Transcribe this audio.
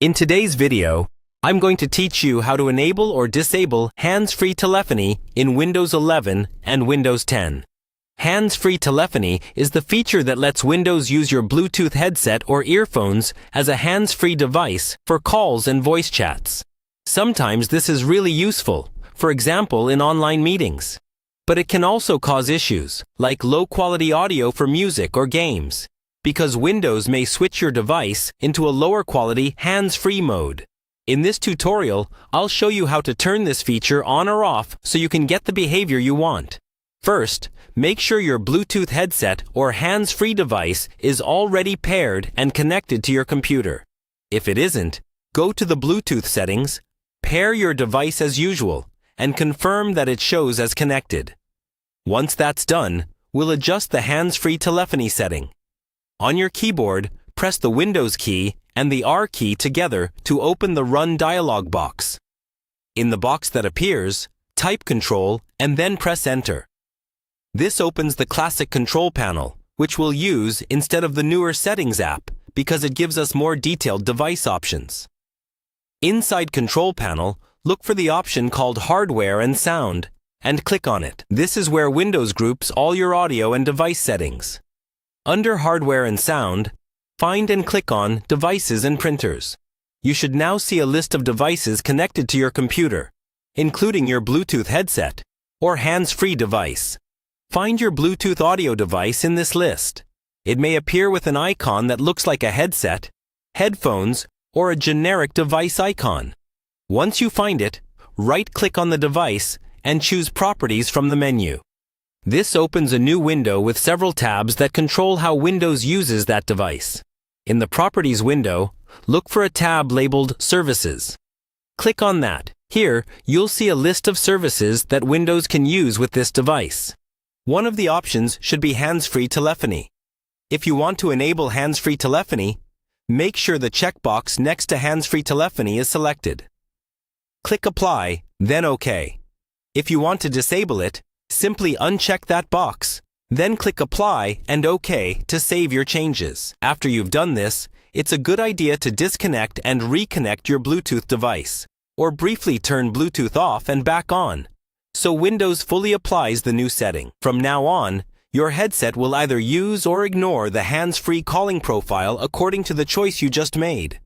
In today's video, I'm going to teach you how to enable or disable hands-free telephony in Windows 11 and Windows 10. Hands-free telephony is the feature that lets Windows use your Bluetooth headset or earphones as a hands-free device for calls and voice chats. Sometimes this is really useful, for example in online meetings. But it can also cause issues, like low-quality audio for music or games, because Windows may switch your device into a lower-quality hands-free mode. In this tutorial, I'll show you how to turn this feature on or off so you can get the behavior you want. First, make sure your Bluetooth headset or hands-free device is already paired and connected to your computer. If it isn't, go to the Bluetooth settings, pair your device as usual, and confirm that it shows as connected. Once that's done, we'll adjust the hands-free telephony setting. On your keyboard, press the Windows key and the R key together to open the Run dialog box. In the box that appears, type Control and then press Enter. This opens the classic control panel, which we'll use instead of the newer Settings app because it gives us more detailed device options. Inside Control Panel, look for the option called Hardware and Sound and click on it. This is where Windows groups all your audio and device settings. Under Hardware and Sound, find and click on Devices and Printers. You should now see a list of devices connected to your computer, including your Bluetooth headset or hands-free device. Find your Bluetooth audio device in this list. It may appear with an icon that looks like a headset, headphones, or a generic device icon. Once you find it, right-click on the device and choose Properties from the menu. This opens a new window with several tabs that control how Windows uses that device. In the Properties window, look for a tab labeled Services. Click on that. Here, you'll see a list of services that Windows can use with this device. One of the options should be hands-free telephony. If you want to enable hands-free telephony, make sure the checkbox next to hands-free telephony is selected. Click Apply, then OK. If you want to disable it, simply uncheck that box, then click Apply and OK to save your changes. After you've done this, it's a good idea to disconnect and reconnect your Bluetooth device, or briefly turn Bluetooth off and back on, so Windows fully applies the new setting. From now on, your headset will either use or ignore the hands-free calling profile according to the choice you just made.